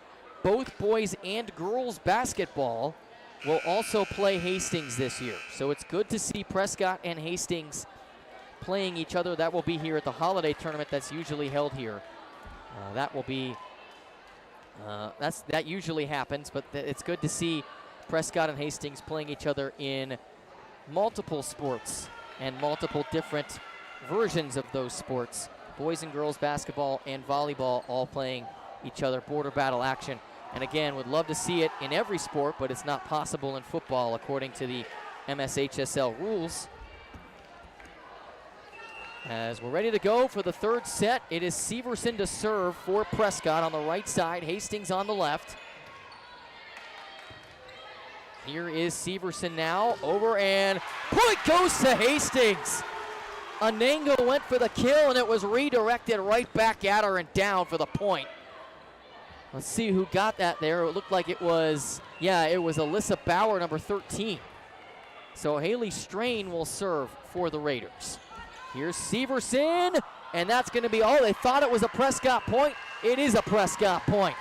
Both boys and girls basketball will also play Hastings this year. So it's good to see Prescott and Hastings playing each other. That will be here at the holiday tournament that's usually held here. That will be, that usually happens, but it's good to see Prescott and Hastings playing each other in multiple sports and multiple different versions of those sports. Boys and girls basketball and volleyball all playing each other, border battle action. And again, would love to see it in every sport, but it's not possible in football according to the MSHSL rules. As we're ready to go for the third set, it is Severson to serve for Prescott on the right side, Hastings on the left. Here is Severson now, over, and point goes to Hastings. Anenga went for the kill, and it was redirected right back at her and down for the point. Let's see who got that there. It looked like it was, it was Alyssa Bauer, number 13. So Haley Strain will serve for the Raiders. Here's Severson, and that's going to be, they thought it was a Prescott point. It is a Prescott point.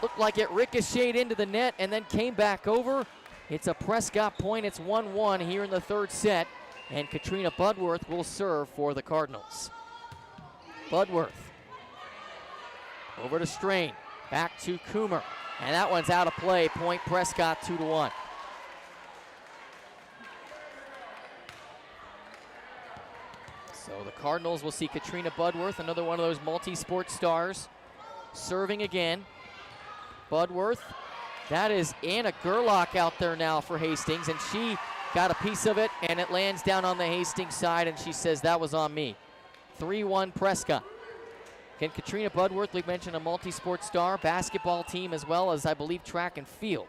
Looked like it ricocheted into the net and then came back over. It's a Prescott point. It's 1-1 here in the third set, and Katrina Budworth will serve for the Cardinals. Budworth over to Strain, back to Coomer, and that one's out of play. Point Prescott, 2-1. So the Cardinals will see Katrina Budworth, another one of those multi-sport stars, serving again. Budworth, that is Anna Gerlach out there now for Hastings, and she got a piece of it, and it lands down on the Hastings side, and she says, that was on me. 3-1 Prescott. Again, Katrina Budworth, we mentioned, a multi-sport star, basketball team as well as, I believe, track and field.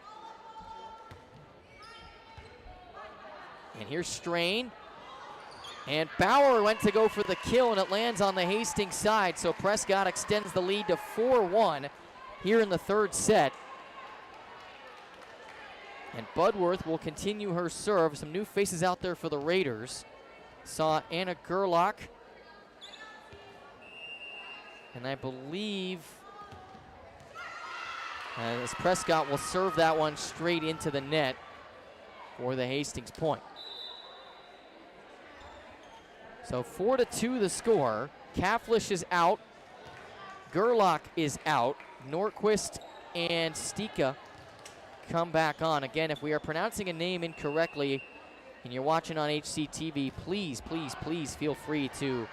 And here's Strain. And Bauer went to go for the kill, and it lands on the Hastings side, so Prescott extends the lead to 4-1 here in the third set. And Budworth will continue her serve. Some new faces out there for the Raiders. Saw Anna Gerlach. And I believe as Prescott will serve that one straight into the net for the Hastings point. So 4-2 the score. Kaflish is out. Gerlach is out. Norquist and Stika come back on. Again, if we are pronouncing a name incorrectly and you're watching on HCTV, please, please, please feel free to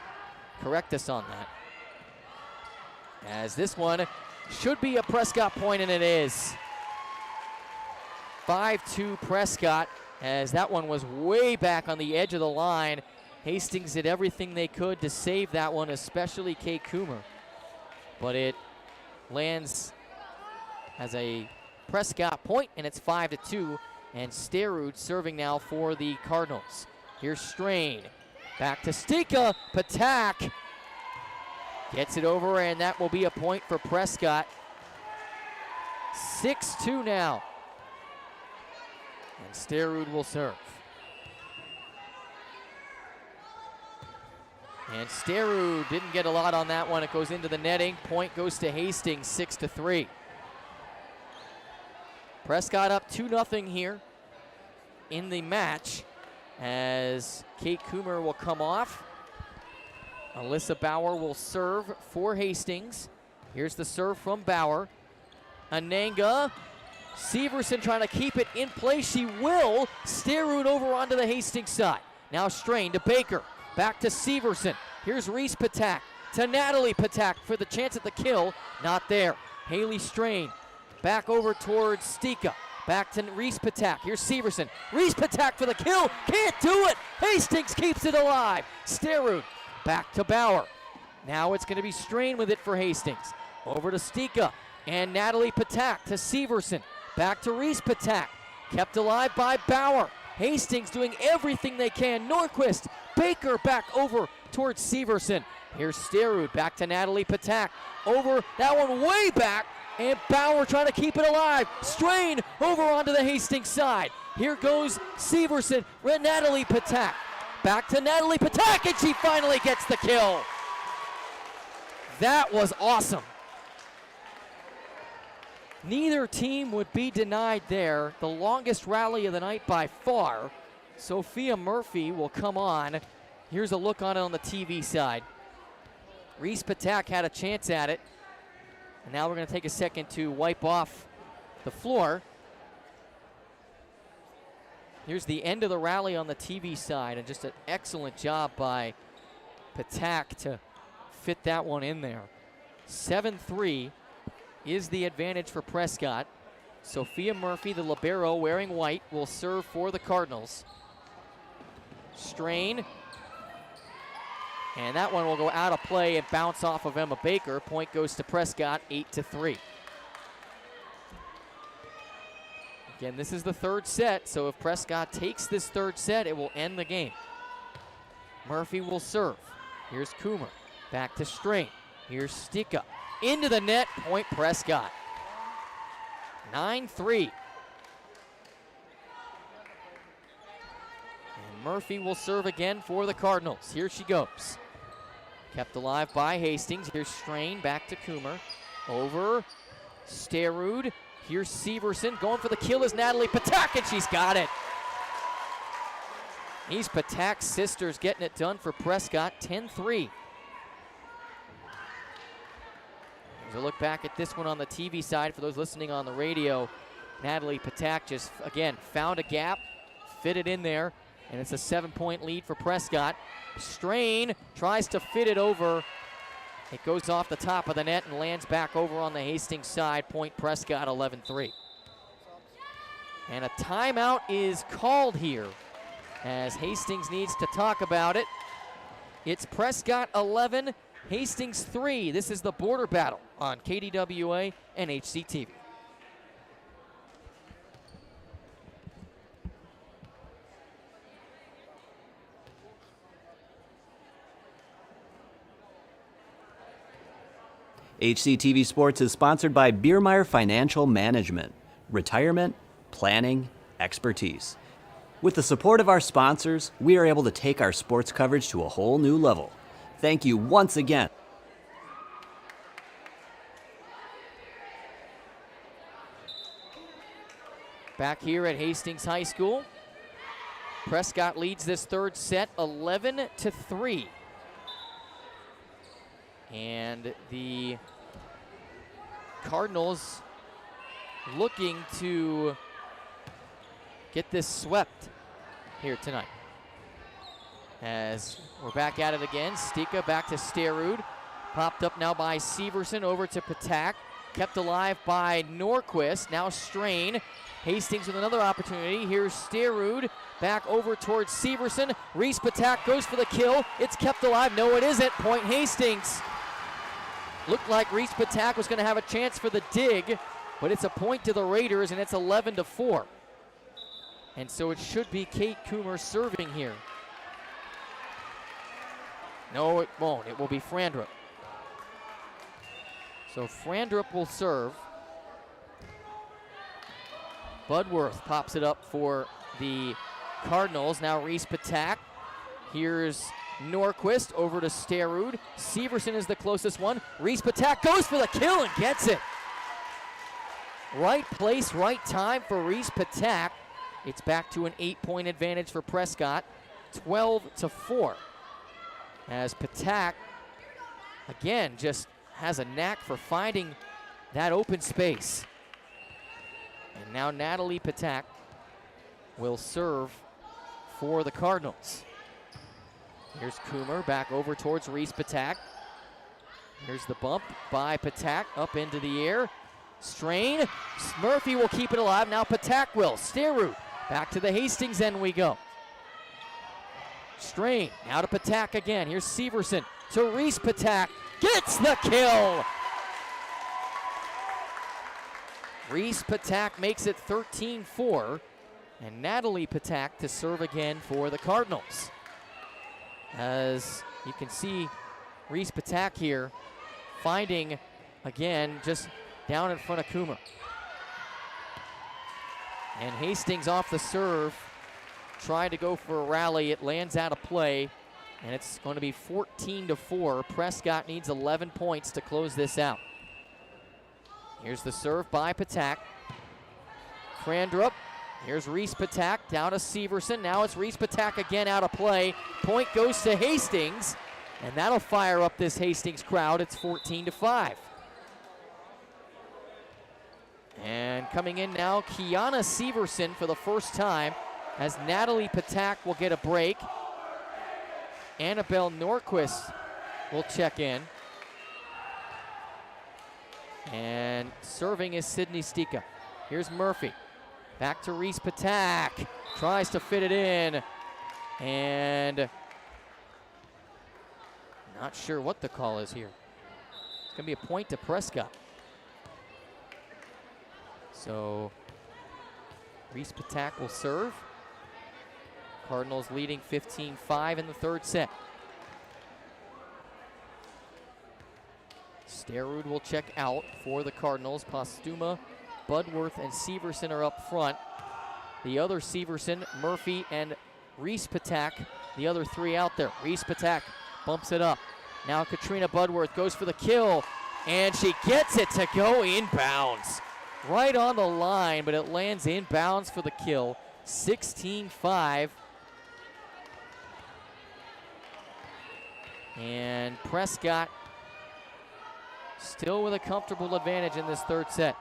correct us on that. As this one should be a Prescott point, and it is. 5-2 Prescott, as that one was way back on the edge of the line. Hastings did everything they could to save that one, especially Kay Coomer. But it lands as a Prescott point, and it's 5-2. And Sterud serving now for the Cardinals. Here's Strain. Back to Stika. Patak gets it over, and that will be a point for Prescott. 6-2 now. And Sterud will serve. And Sterud didn't get a lot on that one. It goes into the netting. Point goes to Hastings, 6-3. Prescott up 2-0 here in the match as Kate Coomer will come off. Alyssa Bauer will serve for Hastings. Here's the serve from Bauer. Anenga. Severson trying to keep it in play. She will. Sterud over onto the Hastings side. Now Strain to Baker. Back to Severson. Here's Reese Patak to Natalie Patak for the chance at the kill. Not there. Haley Strain back over towards Stika. Back to Reese Patak. Here's Severson. Reese Patak for the kill. Can't do it. Hastings keeps it alive. Sterud back to Bauer. Now it's going to be Strain with it for Hastings. Over to Stika and Natalie Patak to Severson. Back to Reese Patak. Kept alive by Bauer. Hastings doing everything they can. Norquist, Baker back over towards Severson. Here's Sterud, back to Natalie Patak. Over, that one way back, and Bauer trying to keep it alive. Strain over onto the Hastings side. Here goes Severson, Natalie Patak. Back to Natalie Patak, and she finally gets the kill. That was awesome. Neither team would be denied there. The longest rally of the night by far. Sophia Murphy will come on. Here's a look on it on the TV side. Reese Patak had a chance at it. And now we're going to take a second to wipe off the floor. Here's the end of the rally on the TV side, and just an excellent job by Patak to fit that one in there. 7-3 is the advantage for Prescott. Sophia Murphy, the libero wearing white, will serve for the Cardinals. Strain. And that one will go out of play and bounce off of Emma Baker. Point goes to Prescott, 8-3. Again, this is the third set, so if Prescott takes this third set, it will end the game. Murphy will serve. Here's Coomer. Back to Strain. Here's Stika. Into the net, point Prescott. 9-3. And Murphy will serve again for the Cardinals. Here she goes. Kept alive by Hastings. Here's Strain, back to Coomer. Over. Sterud. Here's Severson. Going for the kill is Natalie Patak, and she's got it. These Patak sisters getting it done for Prescott, 10-3. Here's a look back at this one on the TV side for those listening on the radio. Natalie Patak just, again, found a gap, fit it in there, and it's a 7-point lead for Prescott. Strain tries to fit it over. It goes off the top of the net and lands back over on the Hastings side. Point Prescott, 11-3. And a timeout is called here as Hastings needs to talk about it. It's Prescott 11, Hastings 3. This is the border battle on KDWA and HCTV. HCTV Sports is sponsored by Biermeyer Financial Management, retirement, planning, expertise. With the support of our sponsors, we are able to take our sports coverage to a whole new level. Thank you once again. Back here at Hastings High School, Prescott leads this third set 11-3. And the Cardinals looking to get this swept here tonight. As we're back at it again, Stika back to Sterud. Popped up now by Severson, over to Patak. Kept alive by Norquist, now Strain. Hastings with another opportunity. Here's Sterud, back over towards Severson. Reese Patak goes for the kill. It's kept alive. No, it isn't. Point Hastings. Looked like Reese Patak was going to have a chance for the dig, but it's a point to the Raiders, and it's 11-4. And so it should be Kate Coomer serving here. No, it won't. It will be Frandrup. So Frandrup will serve. Budworth pops it up for the Cardinals. Now Reese Patak. Here's Norquist over to Sterud. Severson is the closest one. Reese Patak goes for the kill and gets it. Right place, right time for Reese Patak. It's back to an 8-point advantage for Prescott, 12-4. As Patak, again, just has a knack for finding that open space. And now Natalie Patak will serve for the Cardinals. Here's Coomer back over towards Reese Patak. Here's the bump by Patak up into the air. Strain. Murphy will keep it alive. Now Patak will. Sterud back to the Hastings end we go. Strain. Now to Patak again. Here's Severson to Reese Patak. Gets the kill. Reese Patak makes it 13-4. And Natalie Patak to serve again for the Cardinals. As You can see Reese Patak here finding, again, just down in front of Kuma. And Hastings off the serve, trying to go for a rally. It lands out of play, and it's going to be 14-4. Prescott needs 11 points to close this out. Here's the serve by Patak. Crandrup. Here's Reese Patak down to Severson. Now it's Reese Patak again out of play. Point goes to Hastings, and that'll fire up this Hastings crowd. It's 14-5. And coming in now, Kiana Severson for the first time, as Natalie Patak will get a break. Annabelle Norquist will check in. And serving is Sydney Stika. Here's Murphy. Back to Reese Patak. Tries to fit it in. And not sure what the call is here. It's going to be a point to Prescott. So Reese Patak will serve. Cardinals leading 15-5 in the third set. Sterud will check out for the Cardinals. Postuma, Budworth, and Severson are up front. The other Severson, Murphy, and Reese Patak, the other three out there. Reese Patak bumps it up. Now Katrina Budworth goes for the kill, and she gets it to go inbounds. Right on the line, but it lands inbounds for the kill. 16-5. And Prescott still with a comfortable advantage in this third set.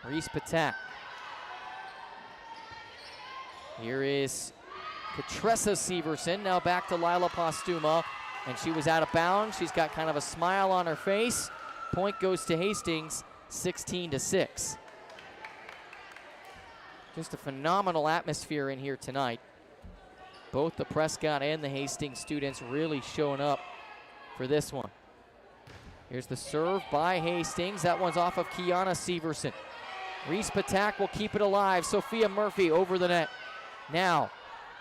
Reese Patak. Here is Katressa Severson. Now back to Lila Postuma. And she was out of bounds. She's got kind of a smile on her face. Point goes to Hastings, 16-6. Just a phenomenal atmosphere in here tonight. Both the Prescott and the Hastings students really showing up for this one. Here's the serve by Hastings. That one's off of Kiana Severson. Reese Patak will keep it alive. Sophia Murphy over the net. Now,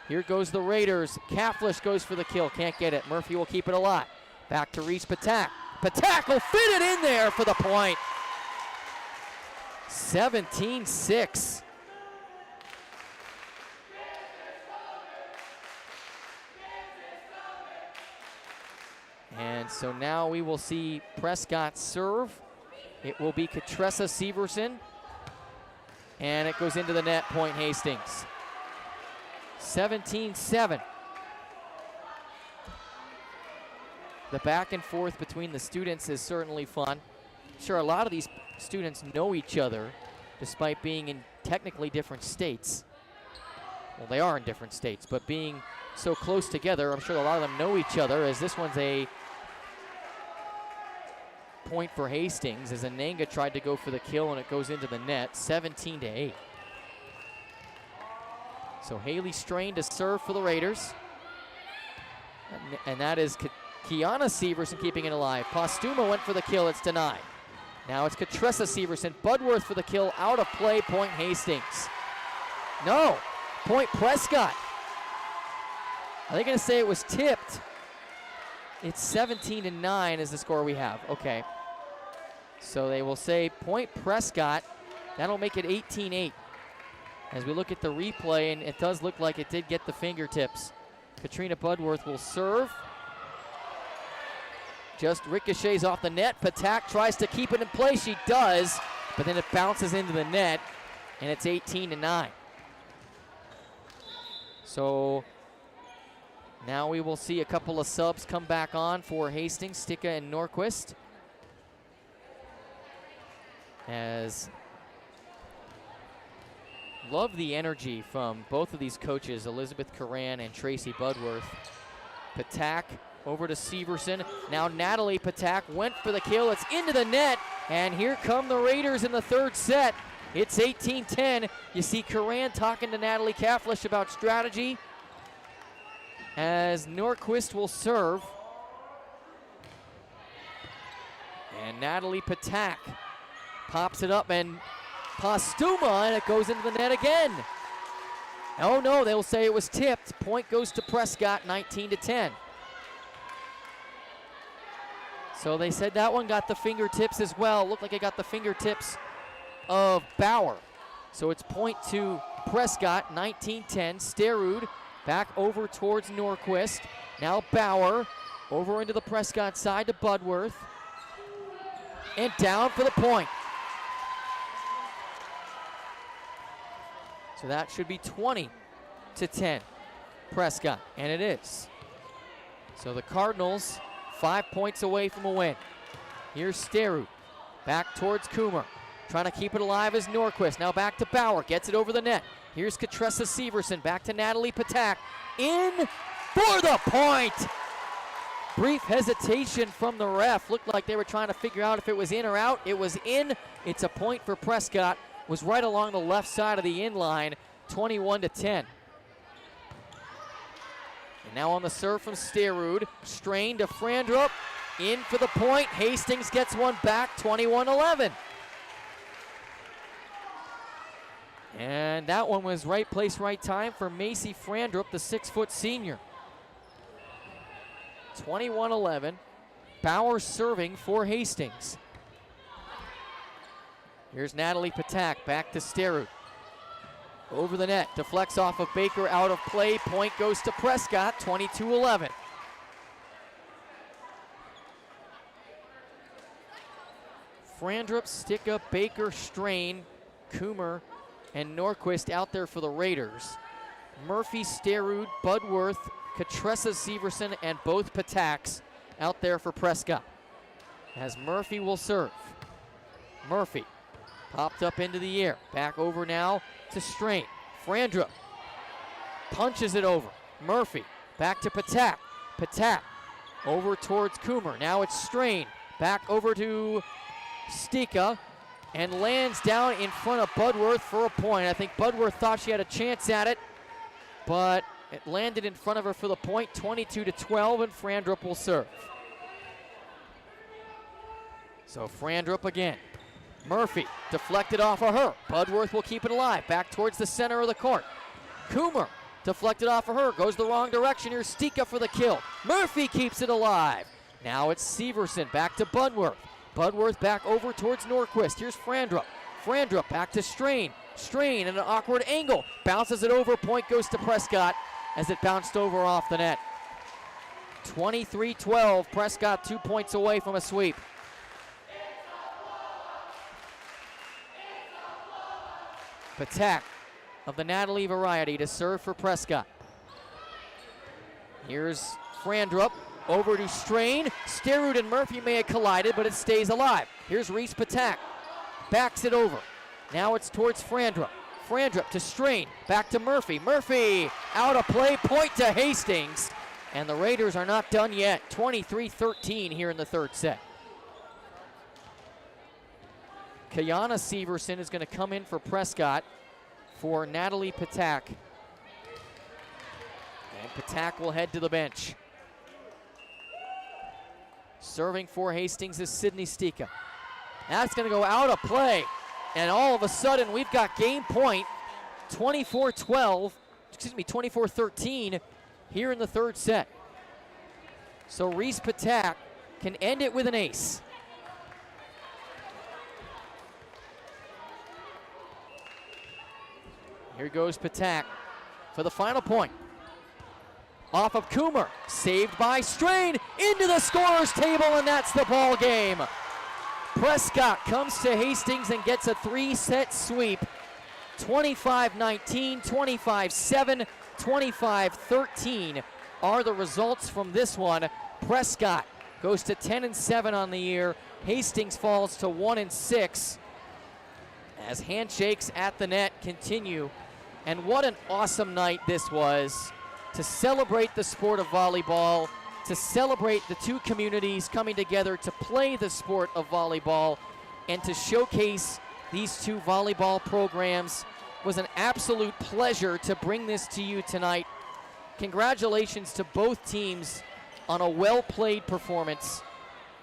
here goes the Raiders. Kaflish goes for the kill. Can't get it. Murphy will keep it alive. Back to Reese Patak. Patak will fit it in there for the point. 17-6. And so now we will see Prescott serve. It will be Katressa Severson. And it goes into the net, point Hastings. 17-7. The back and forth between the students is certainly fun. Sure, a lot of these students know each other despite being in technically different states. Well, they are in different states, but being so close together, I'm sure a lot of them know each other, as this one's a point for Hastings as Ananga tried to go for the kill and it goes into the net, 17-8. So Haley Strain to serve for the Raiders. And that is Kiana Severson keeping it alive. Postuma went for the kill, it's denied. Now it's Katressa Severson. Budworth for the kill, out of play, point Hastings. No, point Prescott. Are they gonna say it was tipped? It's 17-9 is the score we have, okay. So they will say point Prescott. That'll make it 18-8. As we look at the replay, and it does look like it did get the fingertips. Katrina Budworth will serve. Just ricochets off the net. Patak tries to keep it in place. She does, but then it bounces into the net, and it's 18-9. So now we will see a couple of subs come back on for Hastings, Stika and Norquist. As love the energy from both of these coaches, Elizabeth Curran and Tracy Budworth. Patak over to Severson. Now Natalie Patak went for the kill. It's into the net, and here come the Raiders in the third set. It's 18-10. You see Curran talking to Natalie Kaflish about strategy as Norquist will serve. And Natalie Patak pops it up, and Postuma, and it goes into the net again. Oh no, they'll say it was tipped. Point goes to Prescott, 19-10. So they said that one got the fingertips as well. Looked like it got the fingertips of Bauer. So it's point to Prescott, 19-10. Sterud back over towards Norquist. Now Bauer over into the Prescott side to Budworth. And down for the point. So that should be 20-10, Prescott, and it is. So the Cardinals 5 points away from a win. Here's Sterud, back towards Coomer. Trying to keep it alive is Norquist. Now back to Bauer, gets it over the net. Here's Katressa Severson, back to Natalie Patak. In for the point! Brief hesitation from the ref. Looked like they were trying to figure out if it was in or out. It was in. It's a point for Prescott. Was right along the left side of the in line, 21-10. And now on the serve from Sterud. Strain to Frandrup. In for the point. Hastings gets one back, 21-11. And that one was right place, right time for Macy Frandrup, the 6-foot senior. 21-11. Bauer serving for Hastings. Here's Natalie Patak, back to Sterud. Over the net, deflects off of Baker, out of play. Point goes to Prescott, 22-11. Frandrup, Sticka, Baker, Strain, Coomer, and Norquist out there for the Raiders. Murphy, Sterud, Budworth, Katressa Severson, and both Pataks out there for Prescott. As Murphy will serve. Murphy popped up into the air. Back over now to Strain. Frandrup punches it over. Murphy back to Patak. Patak over towards Coomer. Now it's Strain. Back over to Stika and lands down in front of Budworth for a point. I think Budworth thought she had a chance at it, but it landed in front of her for the point, 22-12, and Frandrup will serve. So Frandrup again. Murphy deflected off of her. Budworth will keep it alive. Back towards the center of the court. Coomer deflected off of her. Goes the wrong direction. Here's Stika for the kill. Murphy keeps it alive. Now it's Severson back to Budworth. Budworth back over towards Norquist. Here's Frandrup. Frandrup back to Strain. Strain at an awkward angle. Bounces it over. Point goes to Prescott as it bounced over off the net. 23-12. Prescott 2 points away from a sweep. Patak of the Natalie variety to serve for Prescott. Here's Frandrup over to Strain. Sterud and Murphy may have collided, but it stays alive. Here's Reese Patak. Backs it over. Now it's towards Frandrup. Frandrup to Strain. Back to Murphy. Murphy out of play. Point to Hastings. And the Raiders are not done yet. 23-13 here in the third set. Kayana Severson is going to come in for Prescott for Natalie Patak. And Patak will head to the bench. Serving for Hastings is Sydney Stika. That's going to go out of play. And all of a sudden, we've got game point 24-13 here in the third set. So Reese Patak can end it with an ace. Here goes Patak for the final point. Off of Coomer, saved by Strain, into the scorer's table, and that's the ball game. Prescott comes to Hastings and gets a 3-set sweep. 25-19, 25-7, 25-13 are the results from this one. Prescott goes to 10-7 on the year. Hastings falls to 1-6 as handshakes at the net continue. And what an awesome night this was to celebrate the sport of volleyball, to celebrate the two communities coming together to play the sport of volleyball, and to showcase these two volleyball programs. It was an absolute pleasure to bring this to you tonight. Congratulations to both teams on a well-played performance.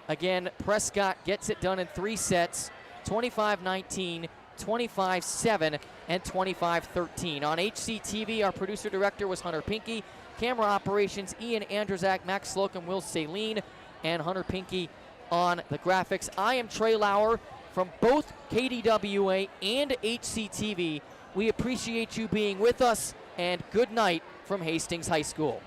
Again, Prescott gets it done in 3 sets, 25-19, 25-7, and 25-13. On HCTV, our producer-director was Hunter Pinkey. Camera operations, Ian Andrzak, Max Slocum, Will Saline, and Hunter Pinkey on the graphics. I am Trey Lauer from both KDWA and HCTV. We appreciate you being with us, and good night from Hastings High School.